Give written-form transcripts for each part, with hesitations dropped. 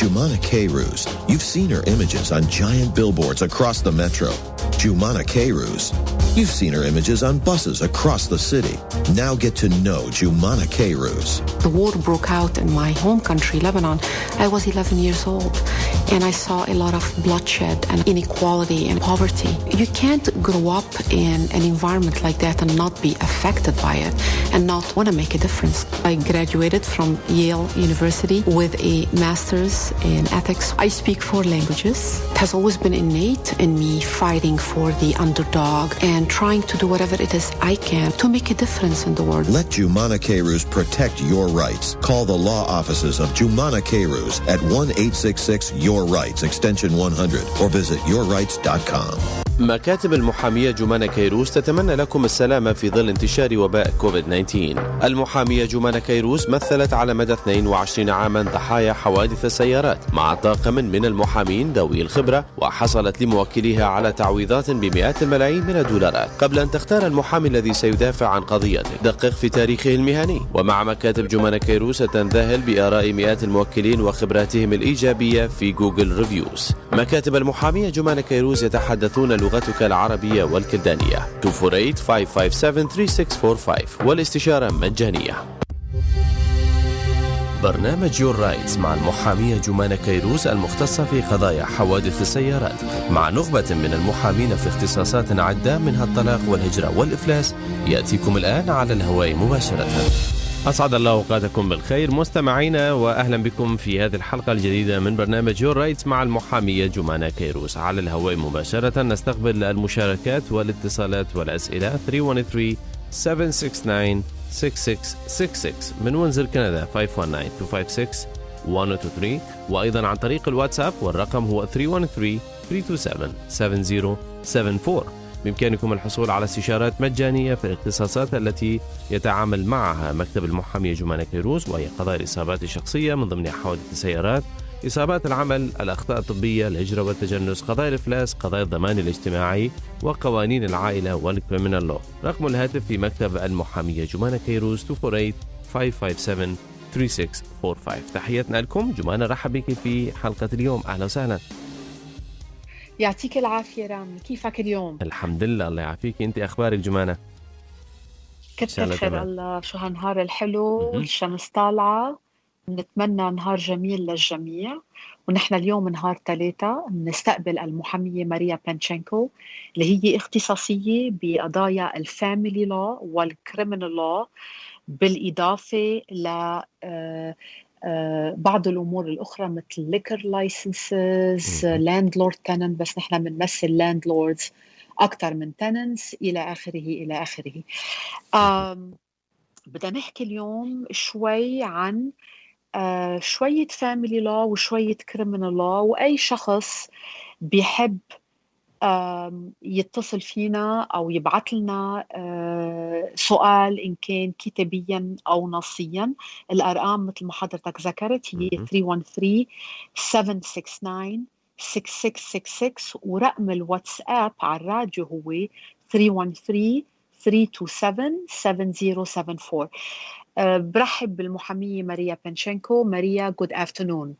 Joumana Kayrouz. You've seen her images on giant billboards across the metro. Joumana Kayrouz. You've seen her images on buses across the city. Now get to know Joumana Kayrouz. The war broke out in my home country, Lebanon. I was 11 years old, and I saw a lot of bloodshed and inequality and poverty. You can't grow up in an environment like that and not be affected by it and not want to make a difference. I graduated from Yale University with a master's in ethics. I speak 4 languages. It has always been innate in me fighting for the underdog and trying to do whatever it is I can to make a difference in the world. Let Joumana Kayrouz protect your rights. Call the law offices of Joumana Kayrouz at 1-866-YOUR-RIGHTS, extension 100, or visit yourrights.com. مكاتب المحامية جومانا كيروز تتمنى لكم السلامة في ظل انتشار وباء كوفيد-19. المحامية جومانا كيروز مثلت على مدى 22 عاما ضحايا حوادث السيارات مع طاقم من المحامين ذوي الخبرة، وحصلت لموكليها على تعويضات بمئات الملايين من الدولارات قبل أن تختار المحامي الذي سيدافع عن قضيته. دقق في تاريخه المهني. ومع مكاتب جومانا كيروز ستنذهل بآراء مئات الموكلين وخبراتهم الإيجابية في جوجل ريفيوز. مكاتب المحامية جومانا كيروز يتحدثون لغتك العربية والكلدانية. 248-557-3645 والاستشارة مجانية. برنامج يور رايتس مع المحامية جومانا كيروز المختصة في قضايا حوادث السيارات، مع نخبة من المحامين في اختصاصات عدة منها الطلاق والهجرة والإفلاس، يأتيكم الآن على الهواء مباشرة. أسعد الله أوقاتكم بالخير مستمعينا، وأهلا بكم في هذه الحلقة الجديدة من برنامج يور رايتس مع المحامية جومانا كيروز. على الهواء مباشرة نستقبل المشاركات والاتصالات والأسئلة 313-769-6666 من وينزر كندا 519-256-1023، وأيضا عن طريق الواتساب والرقم هو 313-327-7074. بإمكانكم الحصول على استشارات مجانية في الاختصاصات التي يتعامل معها مكتب المحامية جومانا كيروز، وهي قضايا الإصابات الشخصية من ضمن حوادث السيارات، إصابات العمل، الأخطاء الطبية، الهجرة والتجنس، قضايا الإفلاس، قضايا الضمان الاجتماعي، وقوانين العائلة والكريمنال لو. رقم الهاتف في مكتب المحامية جومانا كيروز 248-557-3645. تحياتنا لكم. جومانا، رحب بك في حلقة اليوم. أهلا وسهلا. يعطيك العافية رامي، كيفك اليوم؟ الحمد لله، الله يعافيك. انت اخبارك جمانة؟ كتر خير الله. شو هالنهار الحلو، الشمس طالعة، نتمنى نهار جميل للجميع. ونحن اليوم نهار 3 نستقبل المحامية ماريا بانشينكو، اللي هي اختصاصية بقضايا الفاميلي لو والكريمنال لو، بالإضافة ل بعض الأمور الأخرى مثل liquor licenses, landlord tenant، بس نحن بنمثل landlords أكثر من tenants إلى آخره إلى آخره. بدنا نحكي اليوم شوي عن شوية family law وشوية criminal law، وأي شخص بيحب يتصل فينا أو يبعث لنا سؤال إن كان كتابيا أو نصيا. الأرقام مثل ما حضرتك ذكرت هي 313-769-6666، ورقم الواتساب على الراديو هو 313-327-7074. برحب بالمحامية ماريا بانشينكو. ماريا, good afternoon.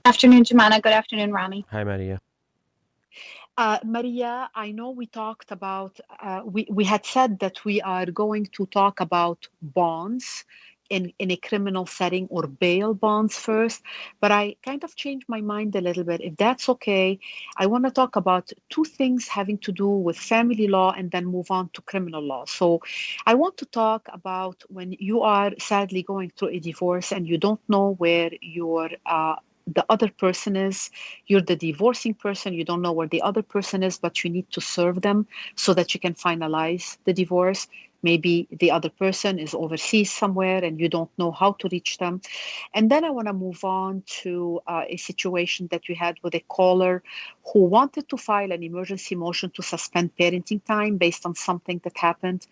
Afternoon, Joumana. Good afternoon, Rami. Hi, Maria. Maria, I know we talked about, we had said that we are going to talk about bonds in a criminal setting, or bail bonds first, but I kind of changed my mind a little bit. If that's okay, I want to talk about 2 things having to do with family law and then move on to criminal law. So I want to talk about when you are sadly going through a divorce and you don't know where your the other person is. You're the divorcing person, you don't know where the other person is, but you need to serve them so that you can finalize the divorce. Maybe the other person is overseas somewhere and you don't know how to reach them. And then I want to move on to a situation that we had with a caller who wanted to file an emergency motion to suspend parenting time based on something that happened,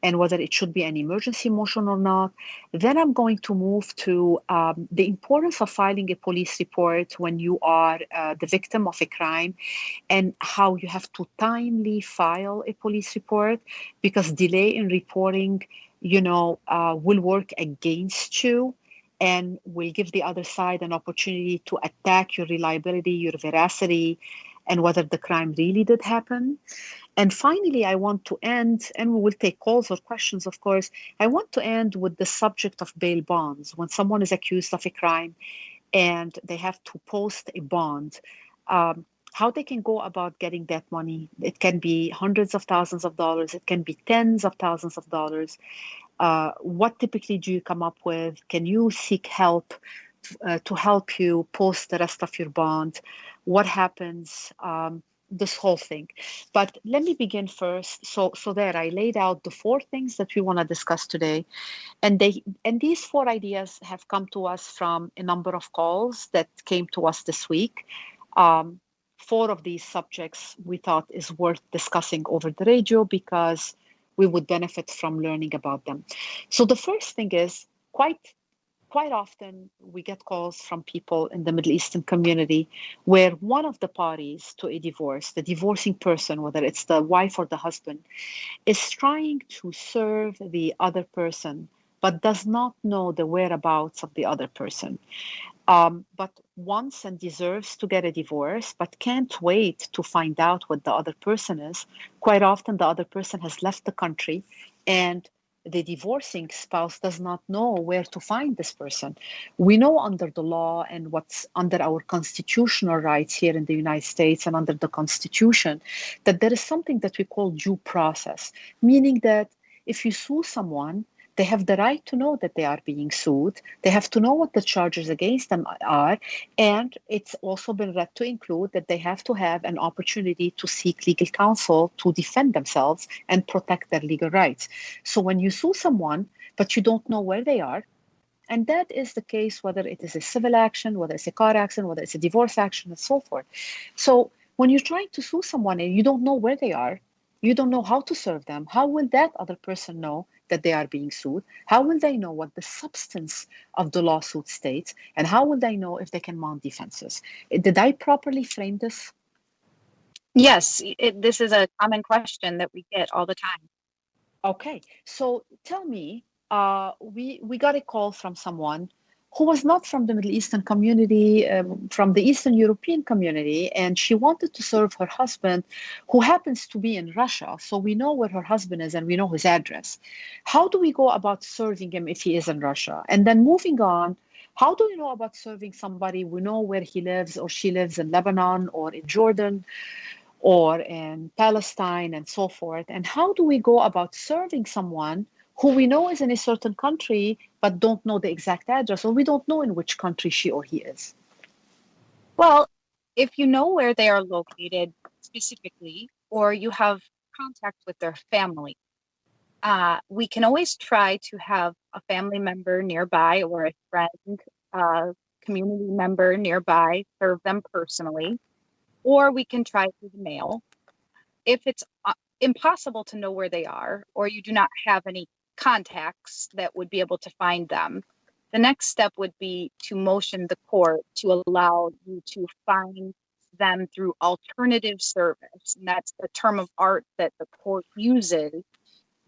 and whether it should be an emergency motion or not. Then I'm going to move to the importance of filing a police report when you are the victim of a crime, and how you have to timely file a police report, because delay in reporting, will work against you and will give the other side an opportunity to attack your reliability, your veracity, and whether the crime really did happen. And finally, I want to end, and we will take calls or questions, of course. I want to end with the subject of bail bonds. When someone is accused of a crime and they have to post a bond, how they can go about getting that money. It can be hundreds of thousands of dollars. It can be tens of thousands of dollars. What typically do you come up with? Can you seek help to help you post the rest of your bond? What happens? This whole thing. But let me begin first. So there I laid out the 4 things that we want to discuss today. And these 4 ideas have come to us from a number of calls that came to us this week. 4 of these subjects we thought is worth discussing over the radio because we would benefit from learning about them. So the first thing is quite often we get calls from people in the Middle Eastern community where one of the parties to a divorce, the divorcing person, whether it's the wife or the husband, is trying to serve the other person, but does not know the whereabouts of the other person. But wants and deserves to get a divorce, but can't wait to find out what the other person is. Quite often the other person has left the country and the divorcing spouse does not know where to find this person. We know under the law and what's under our constitutional rights here in the United States and under the Constitution that there is something that we call due process, meaning that if you sue someone, they have the right to know that they are being sued. They have to know what the charges against them are. And it's also been read to include that they have to have an opportunity to seek legal counsel to defend themselves and protect their legal rights. So when you sue someone, but you don't know where they are, and that is the case whether it is a civil action, whether it's a car accident, whether it's a divorce action, and so forth. So when you're trying to sue someone and you don't know where they are, you don't know how to serve them, how will that other person know that they are being sued? How will they know what the substance of the lawsuit states? And how will they know if they can mount defenses? Did I properly frame this? Yes, this is a common question that we get all the time. Okay, so tell me, we got a call from someone who was not from the Middle Eastern community, from the Eastern European community, and she wanted to serve her husband, who happens to be in Russia. So we know where her husband is and we know his address. How do we go about serving him if he is in Russia? And then moving on, how do we know about serving somebody? We know where he lives or she lives in Lebanon or in Jordan or in Palestine and so forth. And how do we go about serving someone who we know is in a certain country, but don't know the exact address, or we don't know in which country she or he is? Well, if you know where they are located specifically, or you have contact with their family, we can always try to have a family member nearby or a friend, community member nearby, serve them personally, or we can try through the mail. If it's impossible to know where they are, or you do not have any contacts that would be able to find them, the next step would be to motion the court to allow you to find them through alternative service. And that's the term of art that the court uses.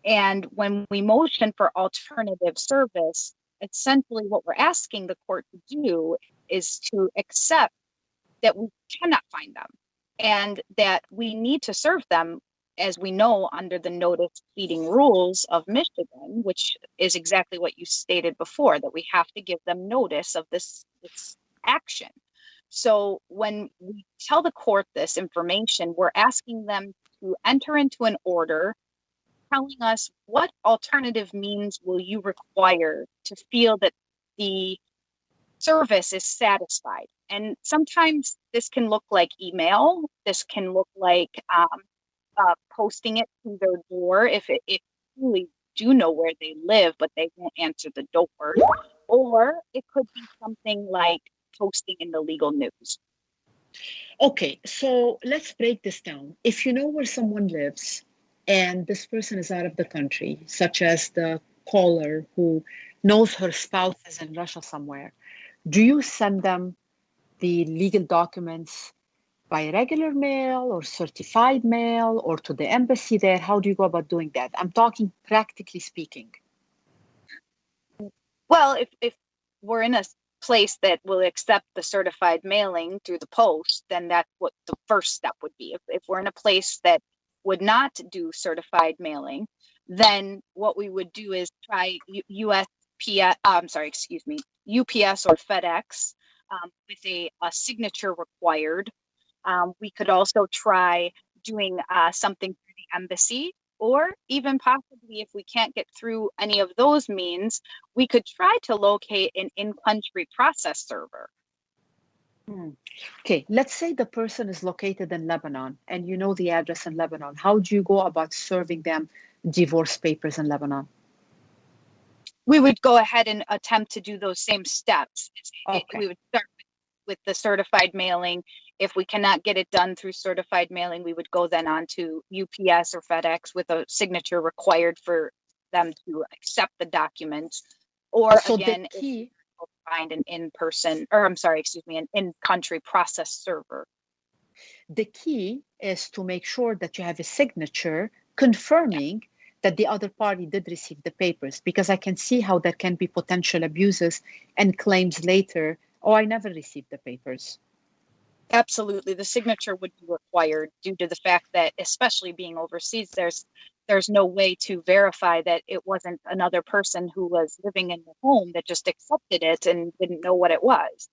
And when we motion for alternative service, essentially what we're asking the court to do is to accept that we cannot find them and that we need to serve them, as we know, under the notice pleading rules of Michigan, which is exactly what you stated before, that we have to give them notice of this action. So when we tell the court this information, we're asking them to enter into an order telling us what alternative means will you require to feel that the service is satisfied. And sometimes this can look like email. This can look like posting it to their door if you really do know where they live, but they won't answer the door. Or it could be something like posting in the legal news. Okay, so let's break this down. If you know where someone lives and this person is out of the country, such as the caller who knows her spouse is in Russia somewhere, do you send them the legal documents by regular mail or certified mail or to the embassy there? How do you go about doing that? I'm talking practically speaking. Well, if we're in a place that will accept the certified mailing through the post, then that's what the first step would be. If we're in a place that would not do certified mailing, then what we would do is try UPS or FedEx with a signature required. We could also try doing something through the embassy, or even possibly if we can't get through any of those means, we could try to locate an in-country process server. Okay, let's say the person is located in Lebanon and you know the address in Lebanon. How do you go about serving them divorce papers in Lebanon? We would go ahead and attempt to do those same steps. Okay. We would start with the certified mailing. If we cannot get it done through certified mailing, we would go then on to UPS or FedEx with a signature required for them to accept the documents. Or So again, the key, find an in-person, or I'm sorry, excuse me, an in-country process server. the key is to make sure that you have a signature confirming that the other party did receive the papers, because I can see how there can be potential abuses and claims later, oh, I never received the papers. Absolutely. The signature would be required due to the fact that, especially being overseas, there's no way to verify that it wasn't another person who was living in the home that just accepted it and didn't know what it was.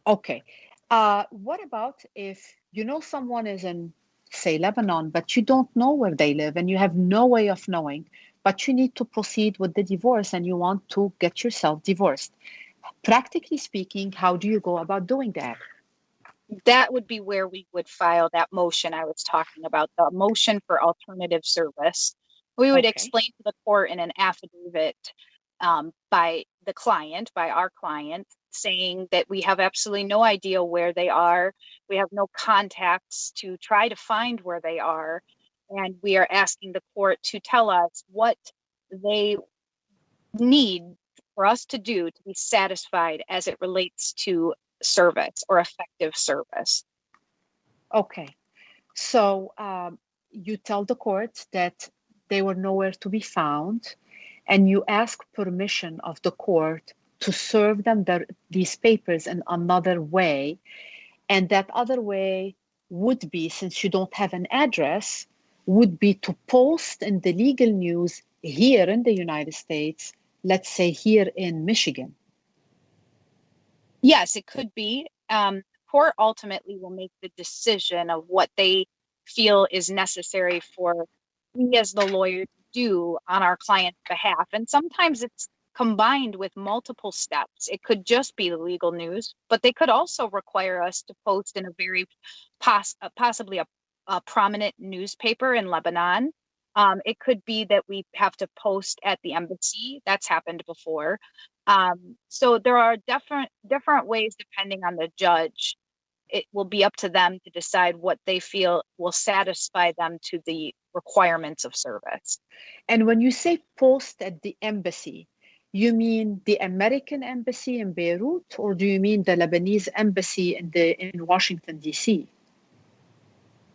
Okay. What about if you know someone is in, say, Lebanon, but you don't know where they live and you have no way of knowing, but you need to proceed with the divorce and you want to get yourself divorced? Practically speaking, how do you go about doing that? That would be where we would file that motion I was talking about, the motion for alternative service. We would explain to the court in an affidavit by our client, saying that we have absolutely no idea where they are. We have no contacts to try to find where they are. And we are asking the court to tell us what they need for us to do to be satisfied as it relates to service or effective service. Okay. So you tell the court that they were nowhere to be found, and you ask permission of the court to serve them these papers in another way. And that other way would be, since you don't have an address, would be to post in the legal news here in the United States, let's say here in Michigan. Yes, it could be. Court ultimately will make the decision of what they feel is necessary for we as the lawyer to do on our client's behalf. And sometimes it's combined with multiple steps. It could just be the legal news, but they could also require us to post in a very possibly a prominent newspaper in Lebanon. It could be that we have to post at the embassy. That's happened before. So there are different ways depending on the judge. It will be up to them to decide what they feel will satisfy them to the requirements of service. And when you say post at the embassy, you mean the American embassy in Beirut, or do you mean the Lebanese embassy in Washington, D.C.?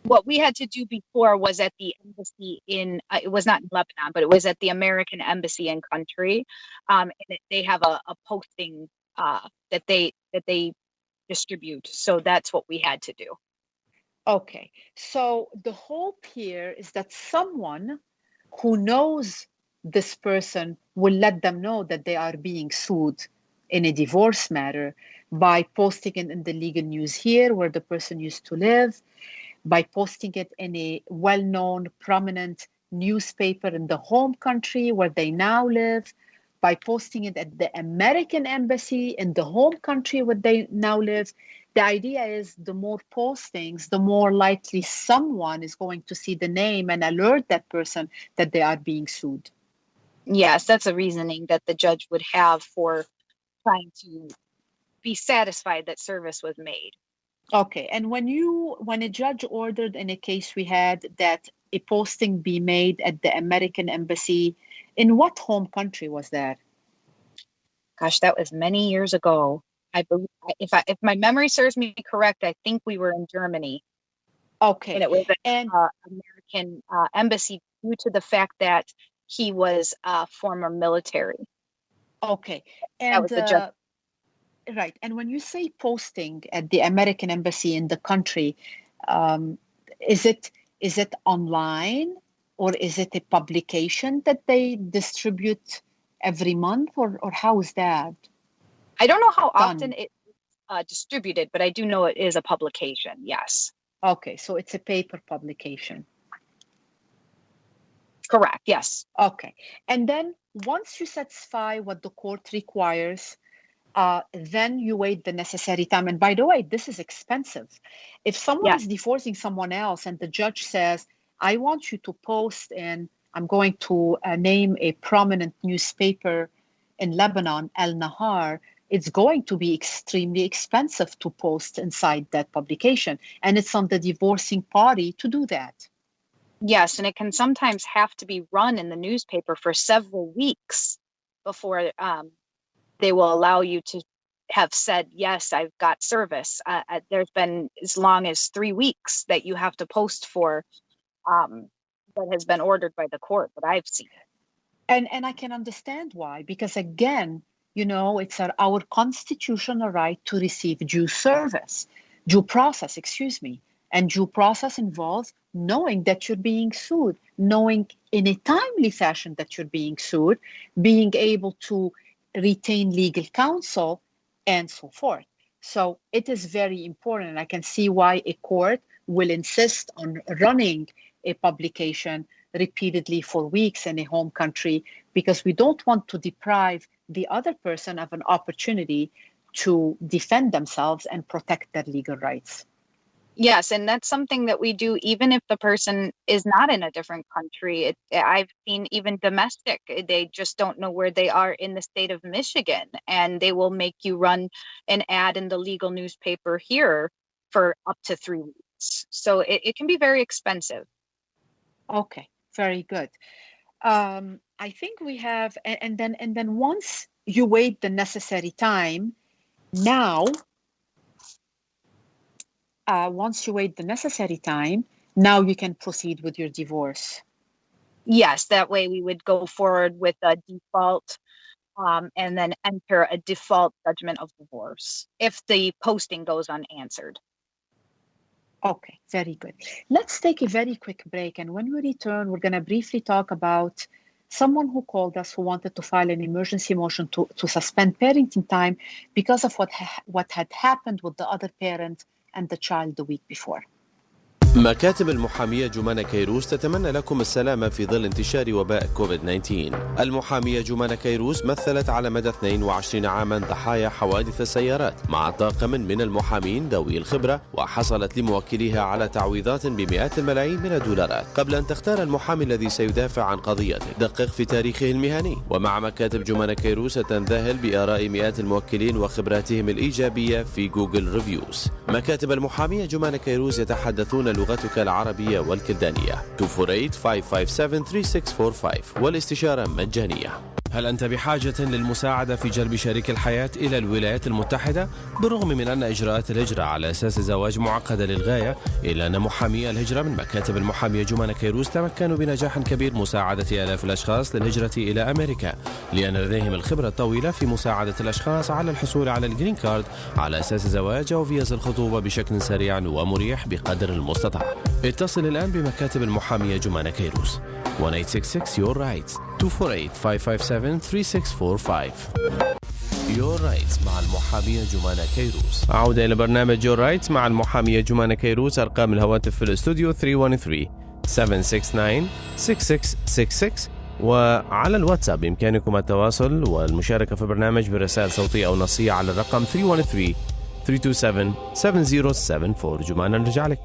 What we had to do before was at the embassy it was not in Lebanon, but it was at the American embassy in country. And they have a posting that they distribute. So that's what we had to do. Okay. So the hope here is that someone who knows this person will let them know that they are being sued in a divorce matter by posting it in the legal news here where the person used to live, by posting it in a well-known, prominent newspaper in the home country where they now live, by posting it at the American embassy in the home country where they now live. The idea is the more postings, the more likely someone is going to see the name and alert that person that they are being sued. Yes, that's a reasoning that the judge would have for trying to be satisfied that service was made. Okay, and when a judge ordered in a case we had that a posting be made at the American embassy, in what home country was that? Gosh, that was many years ago. I believe, if my memory serves me correct, I think we were in Germany. Okay, and it was an American embassy due to the fact that he was former military. Okay, and that was the judge's Right. And when you say posting at the American embassy in the country, is it online, or is it a publication that they distribute every month, or how is that? I don't know how done? often it's distributed, but I do know it is a publication. Yes. Okay, so it's a paper publication. Correct. Yes. Okay. And then once you satisfy what the court requires, then you wait the necessary time. And by the way, this is expensive. If someone is divorcing someone else and the judge says, I want you to post, and I'm going to name a prominent newspaper in Lebanon, Al Nahar, it's going to be extremely expensive to post inside that publication. And it's on the divorcing party to do that. Yes, and it can sometimes have to be run in the newspaper for several weeks before they will allow you to have said, yes, I've got service. There's been as long as 3 weeks that you have to post for that has been ordered by the court that I've seen. And I can understand why, because again, it's our constitutional right to receive due process, and due process involves knowing that you're being sued, knowing in a timely fashion that you're being sued, being able to retain legal counsel, and so forth. So it is very important. And I can see why a court will insist on running a publication repeatedly for weeks in a home country, because we don't want to deprive the other person of an opportunity to defend themselves and protect their legal rights. Yes, and that's something that we do even if the person is not in a different country. I've seen even domestic, they just don't know where they are in the state of Michigan, and they will make you run an ad in the legal newspaper here for up to 3 weeks. So it can be very expensive. Okay, very good. I think we have, and then once you wait the necessary time, now you can proceed with your divorce. Yes, that way we would go forward with a default and then enter a default judgment of divorce if the posting goes unanswered. Okay, very good. Let's take a very quick break. And when we return, we're going to briefly talk about someone who called us who wanted to file an emergency motion to suspend parenting time because of what had happened with the other parent and the child the week before. مكاتب المحامية جومانا كيروز تتمنى لكم السلامة في ظل انتشار وباء كوفيد-19. المحامية جومانا كيروز مثلت على مدى 22 عاما ضحايا حوادث السيارات مع طاقم من المحامين ذوي الخبرة، وحصلت لموكليها على تعويضات بمئات الملايين من الدولارات. قبل أن تختار المحامي الذي سيدافع عن قضيته، دقق في تاريخه المهني. ومع مكاتب جومانا كيروز ستنذهل بآراء مئات الموكلين وخبراتهم الإيجابية في جوجل ريفيوز. مكاتب المحامية جومانا كيروز يتحدثون لغتك العربية والكلدانية. 248-557-3645 والاستشارة مجانية. هل أنت بحاجة للمساعدة في جلب شريك الحياة إلى الولايات المتحدة؟ بالرغم من أن إجراءات الهجرة على أساس الزواج معقدة للغاية، إلا أن محامي الهجرة من مكاتب المحامية جومانا كيروز تمكنوا بنجاح كبير مساعدة آلاف الأشخاص للهجرة إلى أمريكا، لأن لديهم الخبرة الطويلة في مساعدة الأشخاص على الحصول على الجرين كارد على أساس الزواج أو فيز الخطوبة بشكل سريع ومريح بقدر المستطاع. اتصل الآن بمكاتب المحامية جومانا كيروز 1866 Your Rights 248-557-3645. Your Rights مع المحامية جومانا كيروز. عودة إلى برنامج Your Rights مع المحامية جومانا كيروز. أرقام الهواتف في الاستوديو 313-769-6666 وعلى الواتساب بإمكانكم التواصل والمشاركة في البرنامج برسائل صوتية أو نصية على الرقم 313-327-7074. جومانا نرجع لك.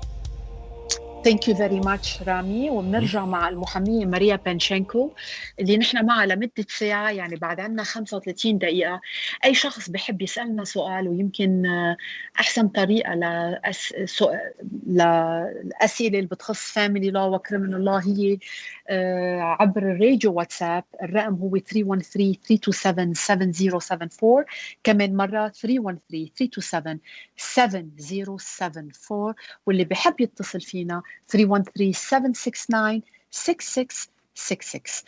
Thank you very much رامي. وبنرجع مع المحامية ماريا بانشينكو اللي نحن معها لمدة ساعة، يعني بعد عنا 35 دقيقة. أي شخص بحب يسألنا سؤال، ويمكن أحسن طريقة للأسئلة اللي بتخص فاميلي لا وكريمنال لا هي عبر الراديو واتساب. الرقم هو 313-327-7074. كمان مرة 313-327-7074. واللي بحب يتصل فينا 313-769-6666. 866.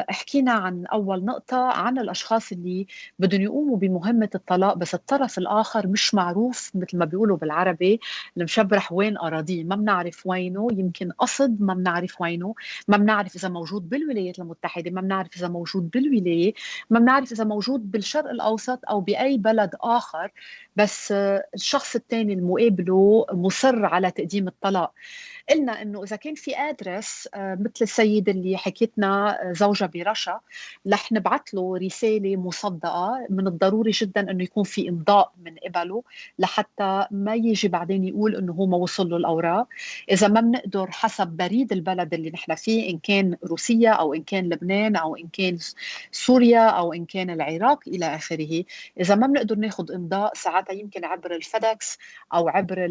حكينا عن أول نقطة عن الأشخاص اللي بدهم يقوموا بمهمة الطلاق، بس الطرف الآخر مش معروف، مثل ما بيقولوا بالعربي المشبرح وين أراضيه، ما بنعرف وينه، يمكن قصد ما بنعرف وينه، ما بنعرف إذا موجود بالولايات المتحدة، ما بنعرف إذا موجود بالولاية، ما بنعرف إذا موجود بالشرق الأوسط أو بأي بلد آخر، بس الشخص الثاني المقابله مصر على تقديم الطلاق. قلنا انه اذا كان في ادرس مثل السيده اللي حكيتنا زوجها برشا، رح نبعث له رساله مصدقه، من الضروري جدا انه يكون في امضاء من قبله لحتى ما يجي بعدين يقول انه هو ما وصل له الاوراق. اذا ما بنقدر حسب بريد البلد اللي نحن فيه، ان كان روسيا او ان كان لبنان او ان كان سوريا او ان كان العراق الى اخره، اذا ما بنقدر ناخذ امضاء ساعتها يمكن عبر الفيدكس او عبر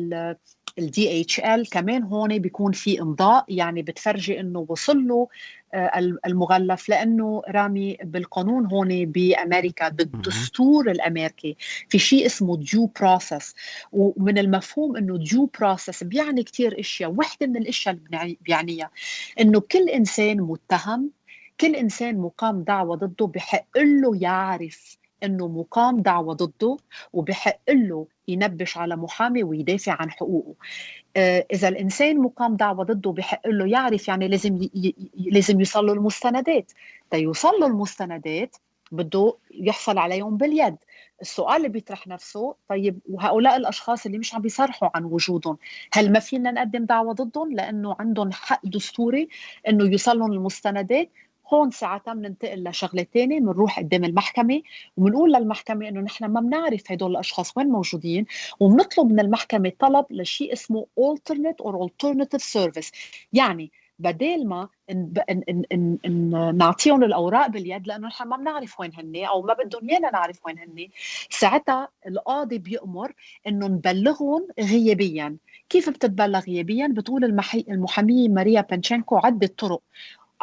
الدي اتش ال، كمان هون بيكون في امضاء، يعني بتفرجي انه وصل له المغلف، لانه رامي بالقانون هون بامريكا بالدستور الامريكي في شيء اسمه ديو بروسس، ومن المفهوم انه ديو بروسس بيعني كثير اشياء. وحده من الاشياء اللي بيعنيها انه كل انسان متهم، كل انسان مقام دعوى ضده بحق له يعرف انه مقام دعوى ضده، وبحق له ينبش على محامي ويدافع عن حقوقه. إذا الإنسان مقام دعوى ضده بحق له يعرف، يعني لازم يوصل له المستندات. يوصل له المستندات بده يحصل عليهم باليد. السؤال اللي بيطرح نفسه، طيب وهؤلاء الأشخاص اللي مش عم بيصرحوا عن وجودهم، هل ما فينا نقدم دعوى ضدهم لأنه عندهم حق دستوري إنه يوصل لهم المستندات؟ هون ساعتها بننتقل لشغله ثانيه، بنروح قدام المحكمه وبنقول للمحكمه انه نحن ما بنعرف هدول الاشخاص وين موجودين، وبنطلب من المحكمه طلب لشيء اسمه alternate or alternative service. يعني بدل ما نعطيهم الاوراق باليد لانه نحن ما بنعرف وين هن او ما بدهم ايانا نعرف وين هن، ساعتها القاضي بيأمر انه نبلغهم غيابيا. كيف بتتبلغ غيابيا؟ بتقول المحاميه ماريا بانشينكو عده طرق.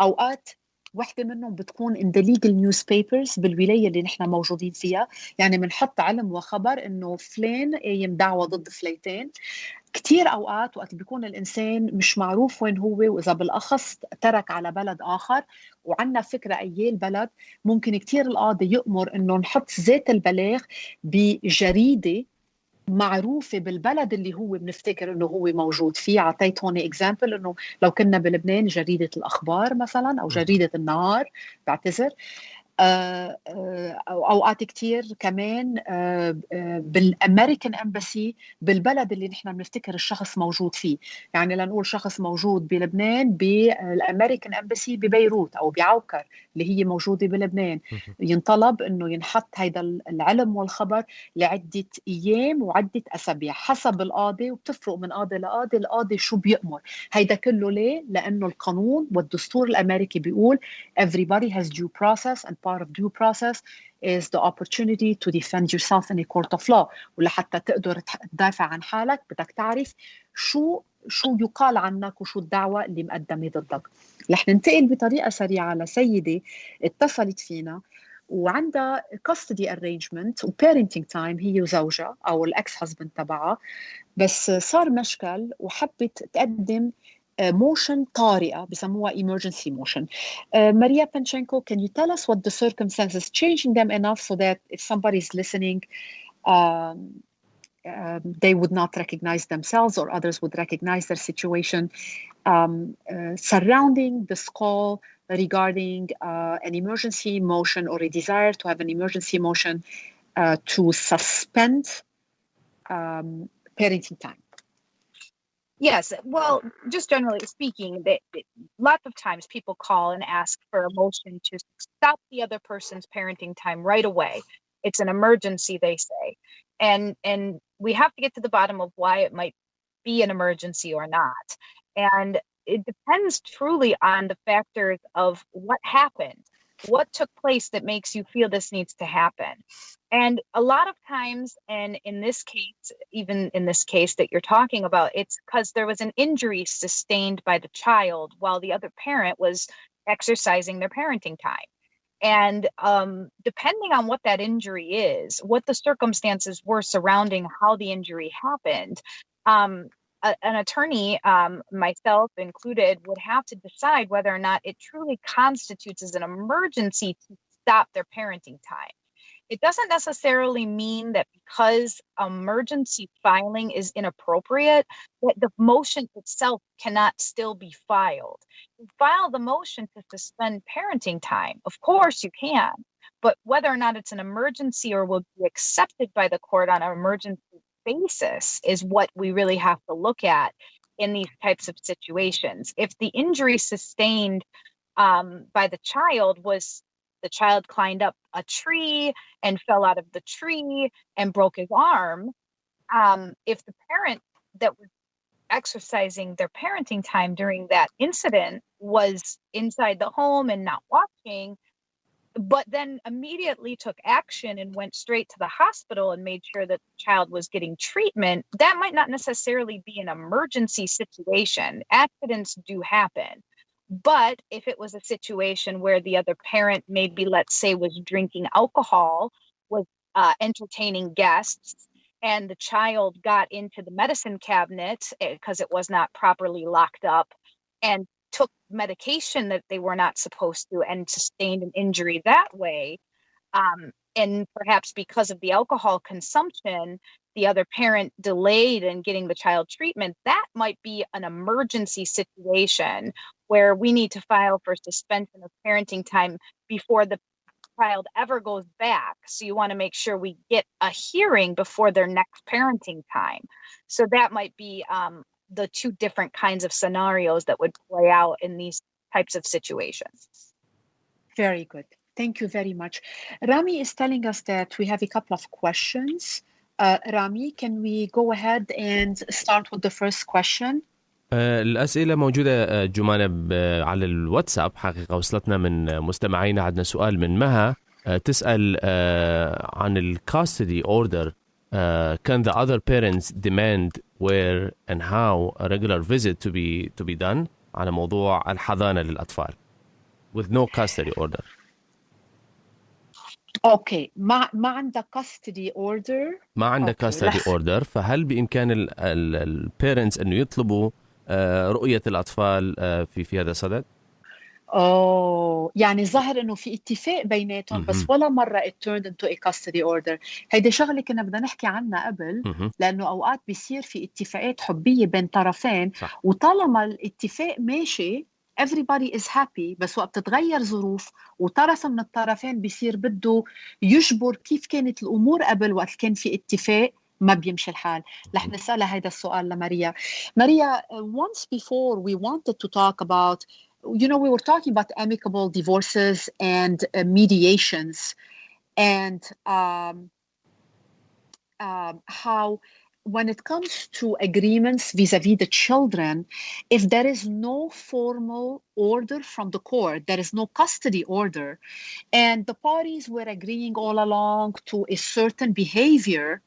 اوقات وحده منهم بتكون in the legal newspapers بالولايه اللي نحن موجودين فيها، يعني بنحط علم وخبر انه فلان قايم دعوه ضد فليتين. كثير اوقات وقت بيكون الانسان مش معروف وين هو، واذا بالاخص ترك على بلد اخر وعندنا فكره اي البلد، ممكن كثير القاضي يأمر انه نحط ذات البلاغ بجريده معروفة بالبلد اللي هو بنفتكر انه هو موجود فيه. عطيت هون اكزامبل انه لو كنا بلبنان جريدة الاخبار مثلا او جريدة النهار، بعتذر. اوقات كتير كمان بالامريكان امباسي بالبلد اللي نحن بنفتكر الشخص موجود فيه. يعني لنقول شخص موجود بلبنان بالامريكان امباسي ببيروت او بعوكر اللي هي موجوده بلبنان، ينطلب انه ينحط هيدا العلم والخبر لعده ايام وعده اسابيع حسب القاضي، وبتفرق من قاضي لقاضي. القاضي شو بيأمر هيدا كله ليه؟ لانه القانون والدستور الامريكي بيقول everybody has due process, and part of due process is the opportunity to defend yourself in a court of law. ولحتى تقدر تدافع عن حالك بدك تعرف شو يقال عنك وشو الدعوة اللي مقدمة ضدك. رح ننتقل بطريقة سريعة لسيدة اتصلت فينا وعندها custody arrangement و parenting time هي وزوجها أو الأكس هازبند تبعها، بس صار مشكل وحبت تقدم motion طارئة بسموها emergency motion. Maria Panchenko, can you tell us what the circumstances changing them enough so that if somebody is listening, they would not recognize themselves or others would recognize their situation surrounding this call regarding an emergency motion or a desire to have an emergency motion to suspend parenting time? Yes. Well, just generally speaking, lots of times people call and ask for a motion to stop the other person's parenting time right away. It's an emergency, they say. And we have to get to the bottom of why it might be an emergency or not. And it depends truly on the factors of what happened, what took place that makes you feel this needs to happen. And a lot of times, and in this case, even in this case that you're talking about, it's because there was an injury sustained by the child while the other parent was exercising their parenting time. And depending on what that injury is, what the circumstances were surrounding how the injury happened, an attorney, myself included, would have to decide whether or not it truly constitutes as an emergency to stop their parenting time. It doesn't necessarily mean that because emergency filing is inappropriate, that the motion itself cannot still be filed. You file the motion to suspend parenting time. Of course you can, but whether or not it's an emergency or will be accepted by the court on an emergency basis is what we really have to look at in these types of situations. If the injury sustained by the child was the child climbed up a tree and fell out of the tree and broke his arm, if the parent that was exercising their parenting time during that incident was inside the home and not watching, but then immediately took action and went straight to the hospital and made sure that the child was getting treatment, that might not necessarily be an emergency situation. Accidents do happen. But if it was a situation where the other parent, maybe let's say, was drinking alcohol, was entertaining guests, and the child got into the medicine cabinet because it was not properly locked up and took medication that they were not supposed to and sustained an injury that way, and perhaps because of the alcohol consumption, the other parent delayed in getting the child treatment, that might be an emergency situation where we need to file for suspension of parenting time before the child ever goes back. So you want to make sure we get a hearing before their next parenting time. So that might be the two different kinds of scenarios that would play out in these types of situations. Very good. Thank you very much. Rami is telling us that we have a couple of questions. Rami, can we go ahead and start with the first question? الأسئلة موجودة جمانة على الواتساب. حقيقة وصلتنا من مستمعين. عندنا سؤال من مها تسأل عن ال custody order. Can the other parents demand where and how a regular visit to be done على موضوع الحضانة للأطفال with no custody order. اوكي ما عندك custody order. ما عندك custody order، فهل بإمكان البيرنتس انه يطلبوا رؤية الأطفال في هذا الصدد؟ يعني ظاهر انه في اتفاق بيناتهم بس ولا مرة it turned into a custody order. هيدي شغلة كنا بدنا نحكي عنها قبل لأنه أوقات بيصير في اتفاقات حبية بين طرفين صح. وطالما الاتفاق ماشي everybody is happy، بس وقت تتغير ظروف وطرف من الطرفين بيصير بده يجبر كيف كانت الأمور قبل وقت كان في اتفاق ما بيمشي الحال. رح نسألها هيدا السؤال لماريا. ماريا, once before we wanted to talk about, we were talking about amicable divorces and mediations and how when it comes to agreements vis-a-vis the children, if there is no formal order from the court, there is no custody order, and the parties were agreeing all along to a certain behavior,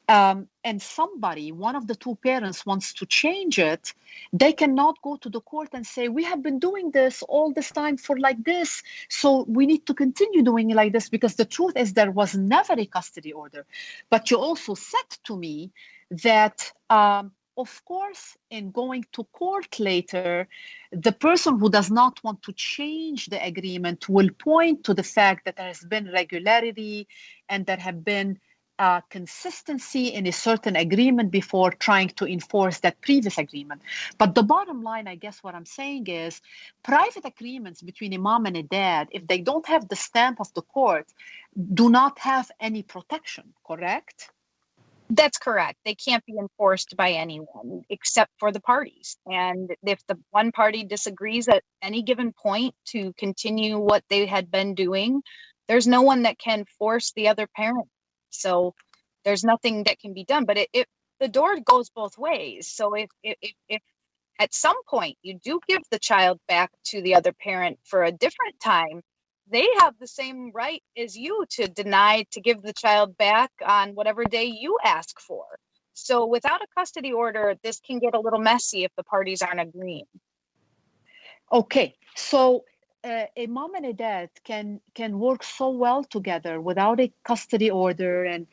and somebody, one of the two parents, wants to change it, they cannot go to the court and say, we have been doing this all this time for like this, so we need to continue doing it like this, because the truth is there was never a custody order. But you also said to me that, of course, in going to court later, the person who does not want to change the agreement will point to the fact that there has been regularity and there have been consistency in a certain agreement before trying to enforce that previous agreement. But the bottom line, I guess what I'm saying is private agreements between a mom and a dad, if they don't have the stamp of the court, do not have any protection, correct? That's correct. They can't be enforced by anyone except for the parties. And if the one party disagrees at any given point to continue what they had been doing, there's no one that can force the other parent. So there's nothing that can be done, but the door goes both ways. So if at some point you do give the child back to the other parent for a different time, they have the same right as you to deny to give the child back on whatever day you ask for. So without a custody order, this can get a little messy if the parties aren't agreeing. Okay, so a mom and a dad can work so well together without a custody order and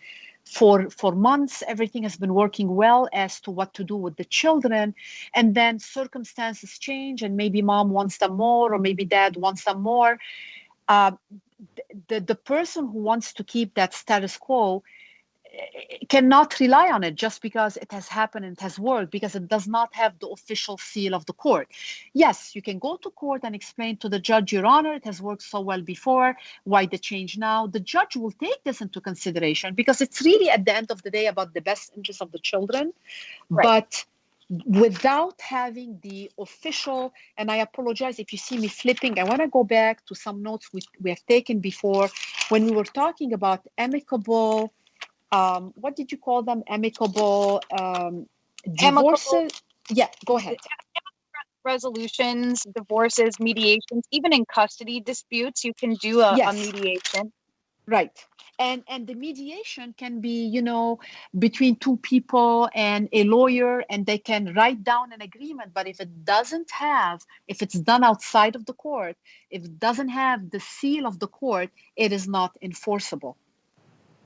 for months, everything has been working well as to what to do with the children. And then circumstances change, and maybe mom wants them more, or maybe dad wants them more. The person who wants to keep that status quo cannot rely on it just because it has happened and it has worked, because it does not have the official seal of the court. Yes, you can go to court and explain to the judge, Your Honor, it has worked so well before, why the change now? The judge will take this into consideration, because it's really at the end of the day about the best interest of the children. Right. But without having the official, and I apologize if you see me flipping, I want to go back to some notes we have taken before when we were talking about amicable, what did you call them? Amicable divorces? Amicable, yeah, go ahead. Resolutions, divorces, mediations, even in custody disputes, you can do a mediation. Right. And the mediation can be, between two people and a lawyer, and they can write down an agreement. But if it's done outside of the court, if it doesn't have the seal of the court, it is not enforceable.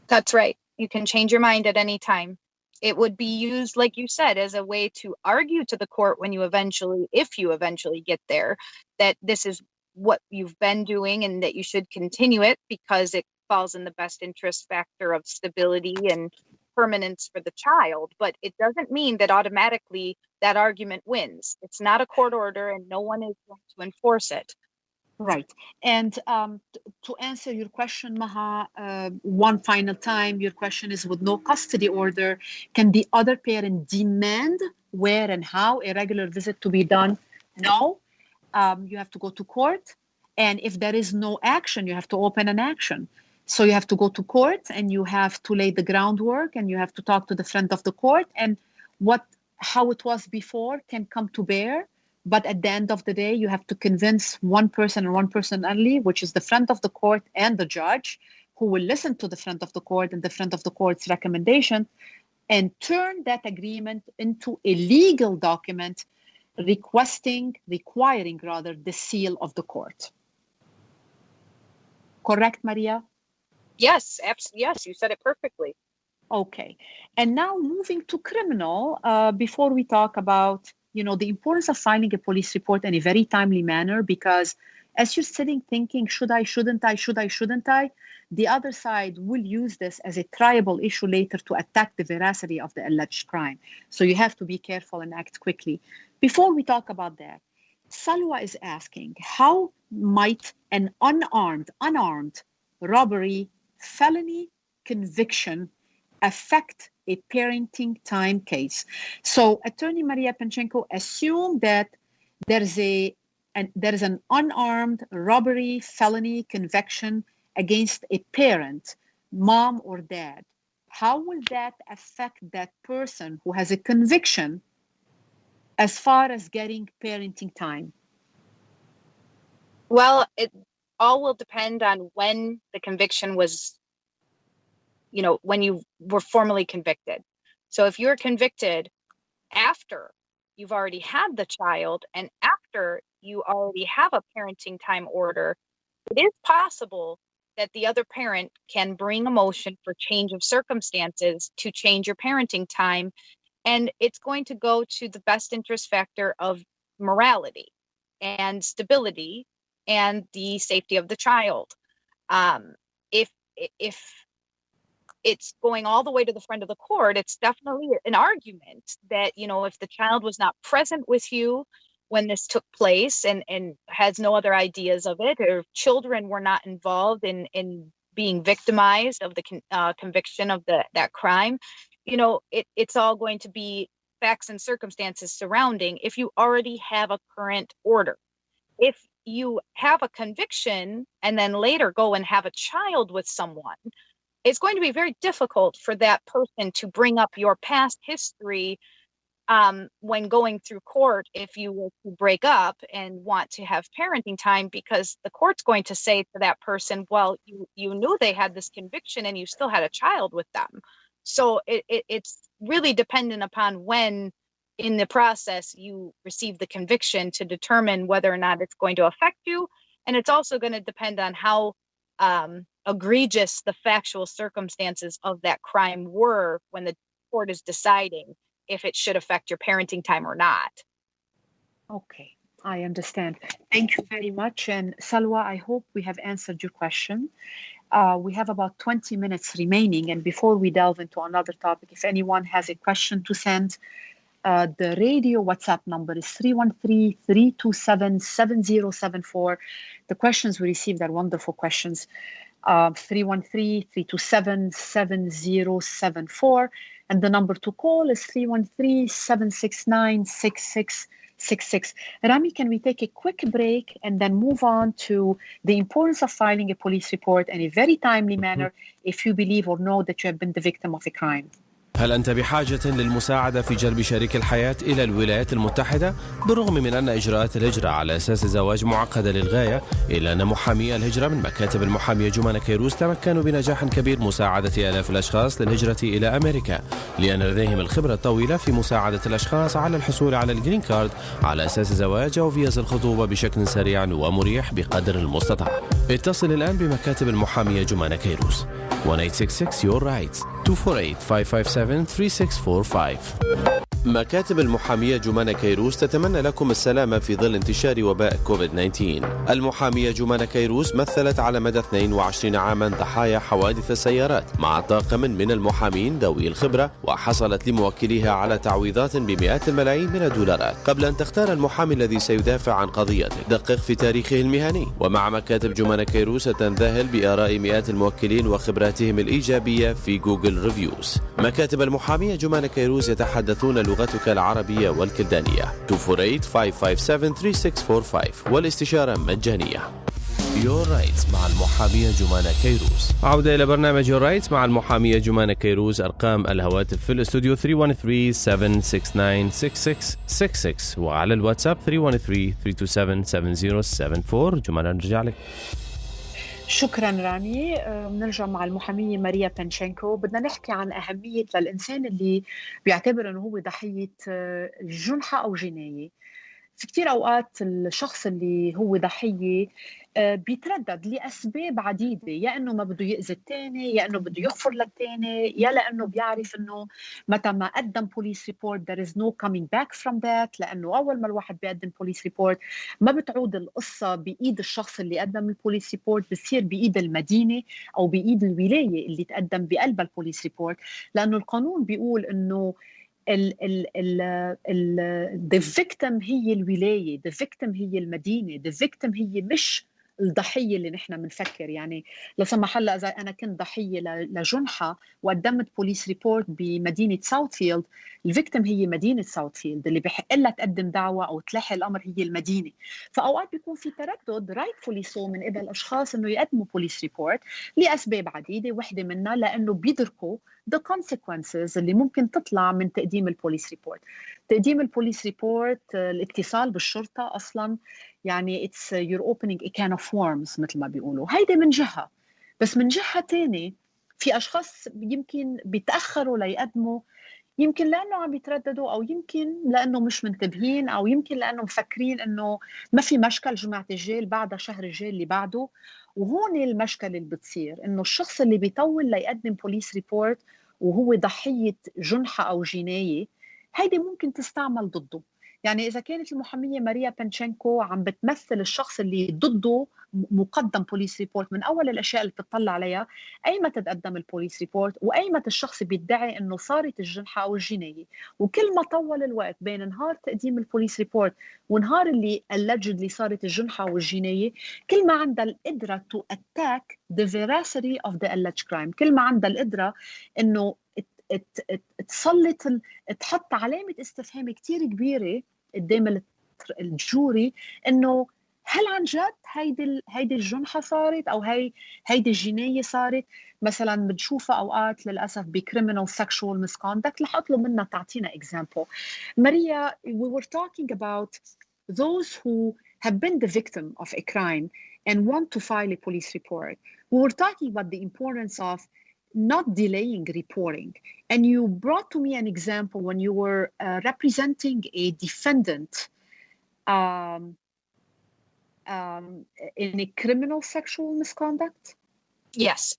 That's right. You can change your mind at any time. It would be used, like you said, as a way to argue to the court if you eventually get there, that this is what you've been doing and that you should continue it because it falls in the best interest factor of stability and permanence for the child. But it doesn't mean that automatically that argument wins. It's not a court order and no one is going to enforce it. Right. And to answer your question, Maha, one final time, your question is, with no custody order, can the other parent demand where and how a regular visit to be done? No. You have to go to court. And if there is no action, you have to open an action. So you have to go to court and you have to lay the groundwork and you have to talk to the friend of the court. And how it was before can come to bear. But at the end of the day, you have to convince one person and one person only, which is the friend of the court and the judge, who will listen to the friend of the court and the friend of the court's recommendation and turn that agreement into a legal document requiring the seal of the court. Correct, Maria? Yes, absolutely. Yes, you said it perfectly. Okay. And now moving to criminal, before we talk about the importance of filing a police report in a very timely manner, because as you're sitting thinking, should I, shouldn't I, the other side will use this as a triable issue later to attack the veracity of the alleged crime. So you have to be careful and act quickly. Before we talk about that, Salwa is asking, how might an unarmed robbery felony conviction affect a parenting time case? So Attorney Maria Panchenko, assume that there is an unarmed robbery felony conviction against a parent, mom or dad. How will that affect that person who has a conviction as far as getting parenting time? Well, it all will depend on when the conviction was, when you were formally convicted. So if you're convicted after you've already had the child and after you already have a parenting time order, it is possible that the other parent can bring a motion for change of circumstances to change your parenting time. And it's going to go to the best interest factor of morality and stability and the safety of the child. If it's going all the way to the front of the court, it's definitely an argument that, if the child was not present with you when this took place and has no other ideas of it, or children were not involved in being victimized of the conviction of that crime, it's all going to be facts and circumstances surrounding if you already have a current order. If you have a conviction and then later go and have a child with someone, it's going to be very difficult for that person to bring up your past history when going through court if you were to break up and want to have parenting time, because the court's going to say to that person, well, you knew they had this conviction and you still had a child with them. So it's really dependent upon when in the process you receive the conviction to determine whether or not it's going to affect you. And it's also going to depend on how egregious the factual circumstances of that crime were when the court is deciding if it should affect your parenting time or not. Okay, I understand. Thank you very much. And Salwa, I hope we have answered your question. We have about 20 minutes remaining. And before we delve into another topic, if anyone has a question to send, the radio WhatsApp number is 313-327-7074. The questions we received are wonderful questions. 313-327-7074. And the number to call is 313-769-6666. Rami, can we take a quick break and then move on to the importance of filing a police report in a very timely manner if you believe or know that you have been the victim of a crime? هل أنت بحاجة للمساعدة في جلب شريك الحياة إلى الولايات المتحدة؟ بالرغم من أن إجراءات الهجرة على أساس الزواج معقدة للغاية، إلا أن محامي الهجرة من مكاتب المحامية جومانا كيروز تمكنوا بنجاح كبير مساعدة آلاف الأشخاص للهجرة إلى أمريكا، لأن لديهم الخبرة الطويلة في مساعدة الأشخاص على الحصول على الجرين كارد على أساس الزواج أو فيز الخطوبة بشكل سريع ومريح بقدر المستطاع. اتصل الآن بمكاتب المحامية جومانا كيروز 1866 Your Rights 248-557-3645. مكاتب المحامية جومانا كيروز تتمنى لكم السلامة في ظل انتشار وباء كوفيد-19. المحامية جومانا كيروز مثلت على مدى 22 عاما ضحايا حوادث السيارات مع طاقم من المحامين ذوي الخبرة، وحصلت لموكليها على تعويضات بمئات الملايين من الدولارات. قبل أن تختار المحامي الذي سيدافع عن قضيتك، دقق في تاريخه المهني. ومع مكاتب جومانا كيروز ستنذهل بآراء مئات الموكلين وخبراتهم الإيجابية في جوجل ريفيوز. مكاتب المحامية جومانا كيروز يتحدثون لغتك العربية والكلدانية 248-557-3645 والاستشارة مجانية. Your Rights مع المحامية جومانا كيروز. عودة إلى برنامج Your Rights مع المحامية جومانا كيروز. أرقام الهواتف في الاستوديو 313-769-6666 وعلى الواتساب 313-327-7074. جومانا نرجع لك. شكرا رامي. بنرجع مع المحامية ماريا بانشينكو. بدنا نحكي عن أهمية للإنسان اللي بيعتبر أنه هو ضحية جنحة أو جناية. في كتير أوقات الشخص اللي هو ضحية بيتردد لأسباب عديدة، يا أنه ما بده يأذي التاني، يا أنه بده يغفر للتاني، يا لأنه بيعرف أنه متى ما قدم بوليس ريبورت there is no coming back from that، لأنه أول ما الواحد بيقدم بوليس ريبورت ما بتعود القصة بإيد الشخص اللي قدم البوليس ريبورت، بتصير بإيد المدينة أو بإيد الولاية اللي تقدم بقلب البوليس ريبورت، لأنه القانون بيقول أنه the victim هي الولاية، the victim هي المدينة، the victim هي مش الضحية اللي نحن بنفكر. يعني لو سمح الله إذا أنا كنت ضحية لجنحة وقدمت بوليس ريبورت بمدينة ساوثفيلد، الفيكتم هي مدينة ساوثفيلد، اللي بحق لها تقدم دعوة أو تلحي الأمر هي المدينة. فأوقات بيكون في تردد rightfully so من قبل أشخاص إنه يقدموا بوليس ريبورت لأسباب عديدة، واحدة منها لأنه بيدركوا the consequences اللي ممكن تطلع من تقديم البوليس ريبورت. تقديم البوليس ريبورت، الاتصال بالشرطة أصلاً يعني you're opening a can of worms مثل ما بيقولوا. هيدا من جهة، بس من جهة تانية في أشخاص يمكن بيتأخروا ليقدموا، يمكن لأنه عم بيترددوا، أو يمكن لأنه مش منتبهين، أو يمكن لأنه مفكرين أنه ما في مشكل، جماعة الجيل بعد شهر الجيل اللي بعده. وهون المشكلة اللي بتصير أنه الشخص اللي بيطول ليقدم بوليس ريبورت وهو ضحية جنحة أو جناية، هيدي ممكن تستعمل ضده. يعني إذا كانت المحامية ماريا بانشينكو عم بتمثل الشخص اللي ضده مقدم بوليس ريبورت، من أول الأشياء اللي بتطلع عليها أيمتى تتقدم البوليس ريبورت، وأيمتى الشخص بيدعي أنه صارت الجنحة أو الجناية. وكل ما طول الوقت بين نهار تقديم البوليس ريبورت ونهار اللي allegedly صارت الجنحة أو الجناية، كل ما عندها القدرة to attack the veracity of the alleged crime، كل ما عندها القدرة أنه تسلط، تحط علامة استفهام كتير كبيرة قدام الجوري انه هل عن جد هيدي الجنحة صارت، او هيدي الجناية صارت. مثلا بنشوفها اوقات للاسف بكريمينال سexual misconduct. رح اطلب منها تعطينا example. Maria, we were talking about those who have been the victim of a crime and want to file a police report. We were talking about the importance of not delaying reporting. And you brought to me an example when you were representing a defendant in a criminal sexual misconduct. Yes.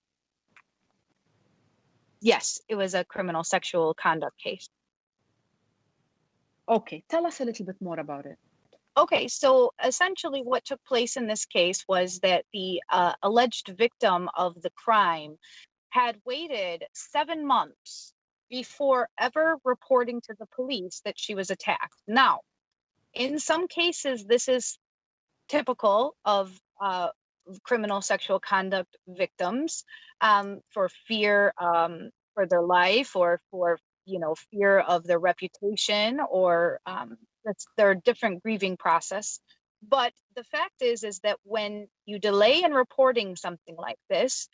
Yes, it was a criminal sexual conduct case. Okay, tell us a little bit more about it. Okay, so essentially what took place in this case was that the alleged victim of the crime had waited 7 months before ever reporting to the police that she was attacked. Now, in some cases, this is typical of criminal sexual conduct victims, for fear for their life, or for fear of their reputation, or that's their different grieving process. But the fact is that when you delay in reporting something like this,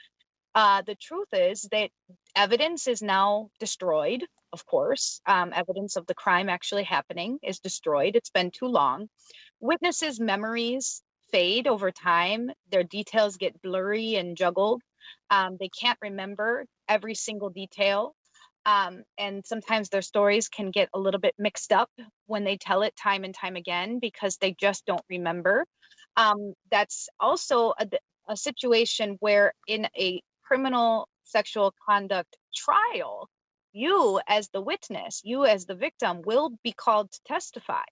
the truth is that evidence is now destroyed. Of course, evidence of the crime actually happening is destroyed. It's been too long. Witnesses' memories fade over time. Their details get blurry and juggled. They can't remember every single detail. And sometimes their stories can get a little bit mixed up when they tell it time and time again, because they just don't remember. That's also a situation where in a criminal sexual conduct trial, you as the witness, you as the victim, will be called to testify.